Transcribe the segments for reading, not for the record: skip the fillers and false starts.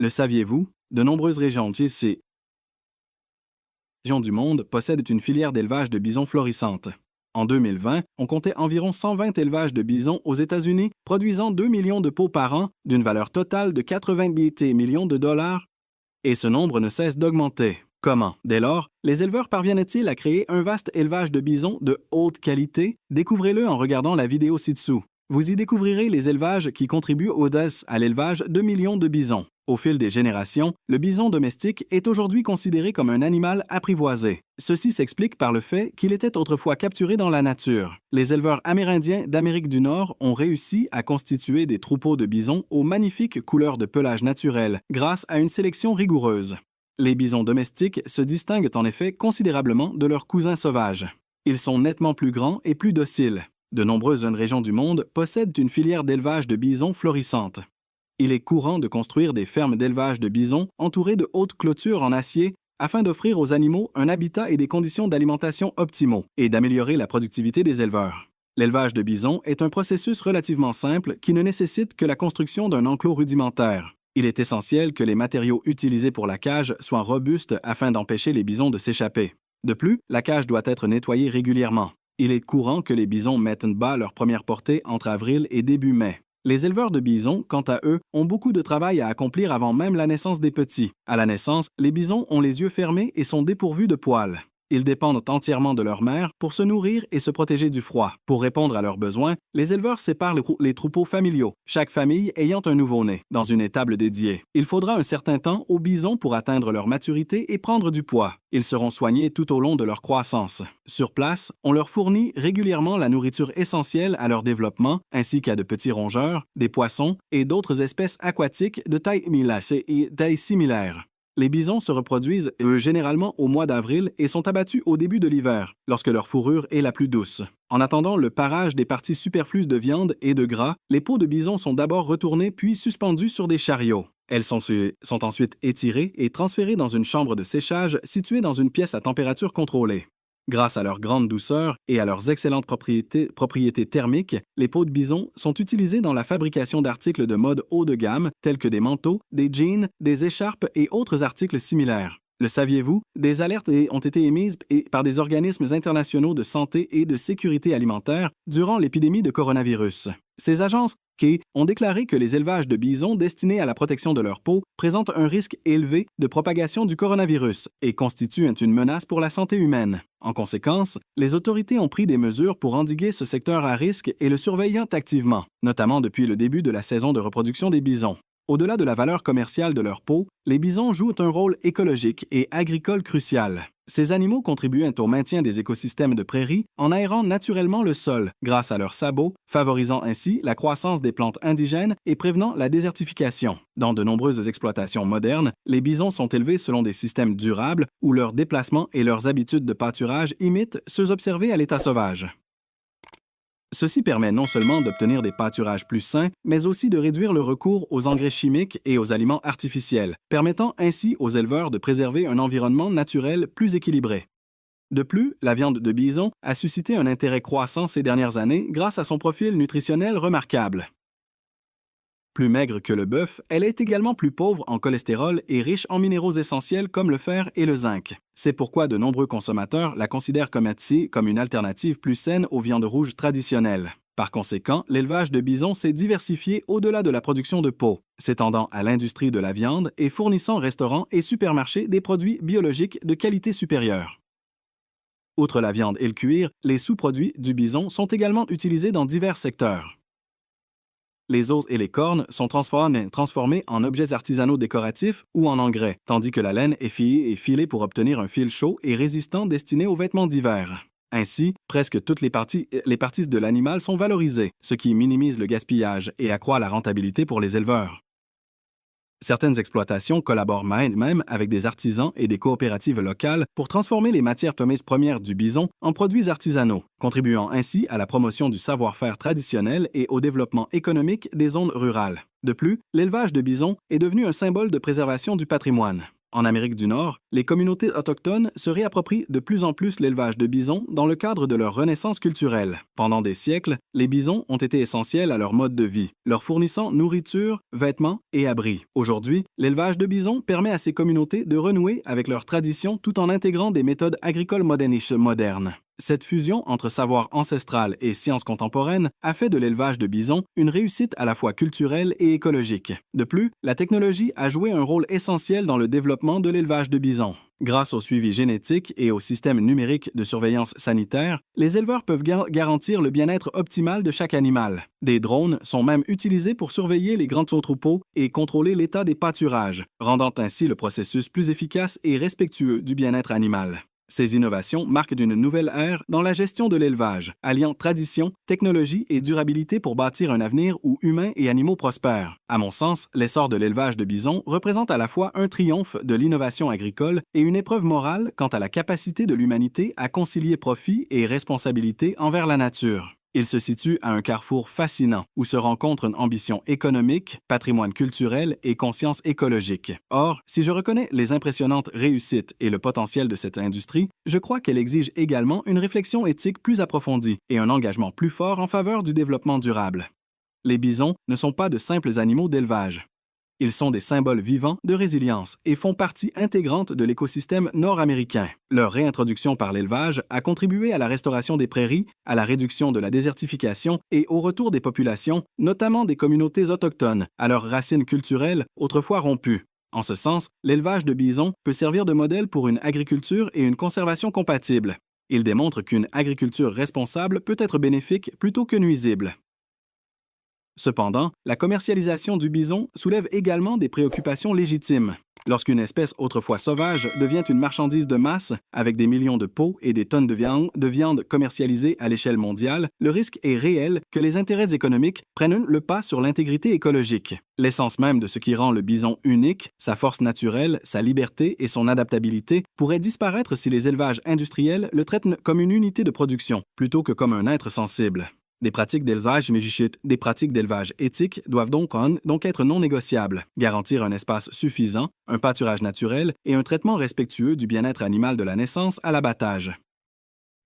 Le saviez-vous? De nombreuses régions du monde possèdent une filière d'élevage de bisons florissante. En 2020, on comptait environ 120 élevages de bisons aux États-Unis, produisant 2 millions de peaux par an, d'une valeur totale de 88 millions de dollars, et ce nombre ne cesse d'augmenter. Comment? Dès lors, les éleveurs parviennent-ils à créer un vaste élevage de bisons de haute qualité? Découvrez-le en regardant la vidéo ci-dessous. Vous y découvrirez les élevages qui contribuent à l'élevage de millions de bisons. Au fil des générations, le bison domestique est aujourd'hui considéré comme un animal apprivoisé. Ceci s'explique par le fait qu'il était autrefois capturé dans la nature. Les éleveurs amérindiens d'Amérique du Nord ont réussi à constituer des troupeaux de bisons aux magnifiques couleurs de pelage naturel grâce à une sélection rigoureuse. Les bisons domestiques se distinguent en effet considérablement de leurs cousins sauvages. Ils sont nettement plus grands et plus dociles. De nombreuses zones régions du monde possèdent une filière d'élevage de bisons florissante. Il est courant de construire des fermes d'élevage de bisons entourées de hautes clôtures en acier afin d'offrir aux animaux un habitat et des conditions d'alimentation optimaux et d'améliorer la productivité des éleveurs. L'élevage de bisons est un processus relativement simple qui ne nécessite que la construction d'un enclos rudimentaire. Il est essentiel que les matériaux utilisés pour la cage soient robustes afin d'empêcher les bisons de s'échapper. De plus, la cage doit être nettoyée régulièrement. Il est courant que les bisons mettent bas leur première portée entre avril et début mai. Les éleveurs de bisons, quant à eux, ont beaucoup de travail à accomplir avant même la naissance des petits. À la naissance, les bisons ont les yeux fermés et sont dépourvus de poils. Ils dépendent entièrement de leur mère pour se nourrir et se protéger du froid. Pour répondre à leurs besoins, les éleveurs séparent les troupeaux familiaux, chaque famille ayant un nouveau-né, dans une étable dédiée. Il faudra un certain temps aux bisons pour atteindre leur maturité et prendre du poids. Ils seront soignés tout au long de leur croissance. Sur place, on leur fournit régulièrement la nourriture essentielle à leur développement, ainsi qu'à de petits rongeurs, des poissons et d'autres espèces aquatiques de taille similaire. Les bisons se reproduisent généralement au mois d'avril et sont abattus au début de l'hiver, lorsque leur fourrure est la plus douce. En attendant le parage des parties superflues de viande et de gras, les peaux de bison sont d'abord retournées puis suspendues sur des chariots. Elles sont ensuite étirées et transférées dans une chambre de séchage située dans une pièce à température contrôlée. Grâce à leur grande douceur et à leurs excellentes propriétés thermiques, les peaux de bison sont utilisées dans la fabrication d'articles de mode haut de gamme tels que des manteaux, des jeans, des écharpes et autres articles similaires. Le saviez-vous? Des alertes ont été émises par des organismes internationaux de santé et de sécurité alimentaire durant l'épidémie de coronavirus. Ces agences ont déclaré que les élevages de bisons destinés à la protection de leur peau présentent un risque élevé de propagation du coronavirus et constituent une menace pour la santé humaine. En conséquence, les autorités ont pris des mesures pour endiguer ce secteur à risque et le surveillant activement, notamment depuis le début de la saison de reproduction des bisons. Au-delà de la valeur commerciale de leur peau, les bisons jouent un rôle écologique et agricole crucial. Ces animaux contribuent au maintien des écosystèmes de prairies en aérant naturellement le sol grâce à leurs sabots, favorisant ainsi la croissance des plantes indigènes et prévenant la désertification. Dans de nombreuses exploitations modernes, les bisons sont élevés selon des systèmes durables où leurs déplacements et leurs habitudes de pâturage imitent ceux observés à l'état sauvage. Ceci permet non seulement d'obtenir des pâturages plus sains, mais aussi de réduire le recours aux engrais chimiques et aux aliments artificiels, permettant ainsi aux éleveurs de préserver un environnement naturel plus équilibré. De plus, la viande de bison a suscité un intérêt croissant ces dernières années grâce à son profil nutritionnel remarquable. Plus maigre que le bœuf, elle est également plus pauvre en cholestérol et riche en minéraux essentiels comme le fer et le zinc. C'est pourquoi de nombreux consommateurs la considèrent comme une alternative plus saine aux viandes rouges traditionnelles. Par conséquent, l'élevage de bison s'est diversifié au-delà de la production de peau, s'étendant à l'industrie de la viande et fournissant restaurants et supermarchés des produits biologiques de qualité supérieure. Outre la viande et le cuir, les sous-produits du bison sont également utilisés dans divers secteurs. Les os et les cornes sont transformés en objets artisanaux décoratifs ou en engrais, tandis que la laine est filée pour obtenir un fil chaud et résistant destiné aux vêtements d'hiver. Ainsi, presque toutes les parties de l'animal sont valorisées, ce qui minimise le gaspillage et accroît la rentabilité pour les éleveurs. Certaines exploitations collaborent même avec des artisans et des coopératives locales pour transformer les matières premières du bison en produits artisanaux, contribuant ainsi à la promotion du savoir-faire traditionnel et au développement économique des zones rurales. De plus, l'élevage de bison est devenu un symbole de préservation du patrimoine. En Amérique du Nord, les communautés autochtones se réapproprient de plus en plus l'élevage de bisons dans le cadre de leur renaissance culturelle. Pendant des siècles, les bisons ont été essentiels à leur mode de vie, leur fournissant nourriture, vêtements et abris. Aujourd'hui, l'élevage de bisons permet à ces communautés de renouer avec leurs traditions tout en intégrant des méthodes agricoles modernes. Cette fusion entre savoir ancestral et sciences contemporaines a fait de l'élevage de bisons une réussite à la fois culturelle et écologique. De plus, la technologie a joué un rôle essentiel dans le développement de l'élevage de bisons. Grâce au suivi génétique et au système numérique de surveillance sanitaire, les éleveurs peuvent garantir le bien-être optimal de chaque animal. Des drones sont même utilisés pour surveiller les grands troupeaux et contrôler l'état des pâturages, rendant ainsi le processus plus efficace et respectueux du bien-être animal. Ces innovations marquent une nouvelle ère dans la gestion de l'élevage, alliant tradition, technologie et durabilité pour bâtir un avenir où humains et animaux prospèrent. À mon sens, l'essor de l'élevage de bisons représente à la fois un triomphe de l'innovation agricole et une épreuve morale quant à la capacité de l'humanité à concilier profit et responsabilité envers la nature. Il se situe à un carrefour fascinant où se rencontrent une ambition économique, patrimoine culturel et conscience écologique. Or, si je reconnais les impressionnantes réussites et le potentiel de cette industrie, je crois qu'elle exige également une réflexion éthique plus approfondie et un engagement plus fort en faveur du développement durable. Les bisons ne sont pas de simples animaux d'élevage. Ils sont des symboles vivants de résilience et font partie intégrante de l'écosystème nord-américain. Leur réintroduction par l'élevage a contribué à la restauration des prairies, à la réduction de la désertification et au retour des populations, notamment des communautés autochtones, à leurs racines culturelles autrefois rompues. En ce sens, l'élevage de bisons peut servir de modèle pour une agriculture et une conservation compatibles. Il démontre qu'une agriculture responsable peut être bénéfique plutôt que nuisible. Cependant, la commercialisation du bison soulève également des préoccupations légitimes. Lorsqu'une espèce autrefois sauvage devient une marchandise de masse, avec des millions de peaux et des tonnes de viande commercialisées à l'échelle mondiale, le risque est réel que les intérêts économiques prennent le pas sur l'intégrité écologique. L'essence même de ce qui rend le bison unique, sa force naturelle, sa liberté et son adaptabilité, pourrait disparaître si les élevages industriels le traitent comme une unité de production, plutôt que comme un être sensible. Des pratiques d'élevage éthiques doivent donc être non négociables, garantir un espace suffisant, un pâturage naturel et un traitement respectueux du bien-être animal de la naissance à l'abattage.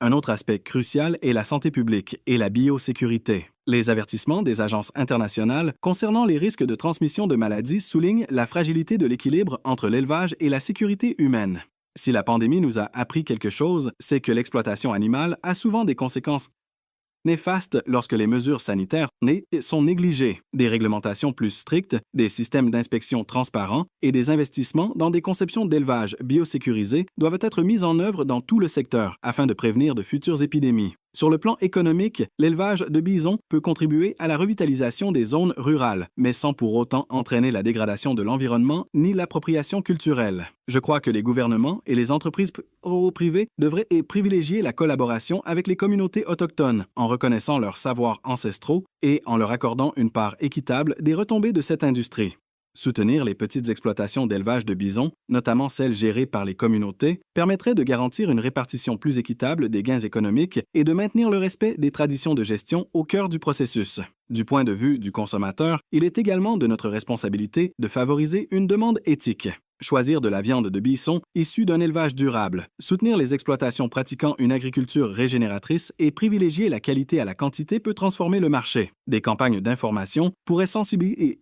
Un autre aspect crucial est la santé publique et la biosécurité. Les avertissements des agences internationales concernant les risques de transmission de maladies soulignent la fragilité de l'équilibre entre l'élevage et la sécurité humaine. Si la pandémie nous a appris quelque chose, c'est que l'exploitation animale a souvent des conséquences néfaste lorsque les mesures sanitaires sont négligées. Des réglementations plus strictes, des systèmes d'inspection transparents et des investissements dans des conceptions d'élevage biosécurisées doivent être mis en œuvre dans tout le secteur afin de prévenir de futures épidémies. Sur le plan économique, l'élevage de bisons peut contribuer à la revitalisation des zones rurales, mais sans pour autant entraîner la dégradation de l'environnement ni l'appropriation culturelle. Je crois que les gouvernements et les entreprises privées devraient privilégier la collaboration avec les communautés autochtones en reconnaissant leurs savoirs ancestraux et en leur accordant une part équitable des retombées de cette industrie. Soutenir les petites exploitations d'élevage de bisons, notamment celles gérées par les communautés, permettrait de garantir une répartition plus équitable des gains économiques et de maintenir le respect des traditions de gestion au cœur du processus. Du point de vue du consommateur, il est également de notre responsabilité de favoriser une demande éthique. Choisir de la viande de bison issue d'un élevage durable, soutenir les exploitations pratiquant une agriculture régénératrice et privilégier la qualité à la quantité peut transformer le marché. Des campagnes d'information pourraient sensibiliser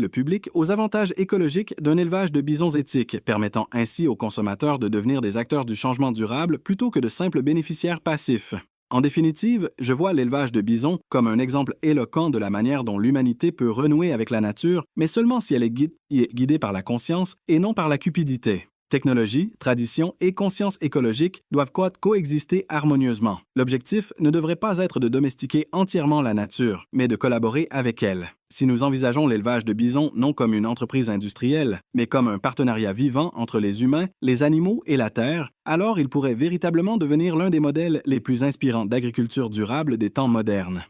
le public aux avantages écologiques d'un élevage de bisons éthiques, permettant ainsi aux consommateurs de devenir des acteurs du changement durable plutôt que de simples bénéficiaires passifs. En définitive, je vois l'élevage de bisons comme un exemple éloquent de la manière dont l'humanité peut renouer avec la nature, mais seulement si elle est guidée par la conscience et non par la cupidité. Technologie, tradition et conscience écologique doivent coexister harmonieusement. L'objectif ne devrait pas être de domestiquer entièrement la nature, mais de collaborer avec elle. Si nous envisageons l'élevage de bisons non comme une entreprise industrielle, mais comme un partenariat vivant entre les humains, les animaux et la terre, alors il pourrait véritablement devenir l'un des modèles les plus inspirants d'agriculture durable des temps modernes.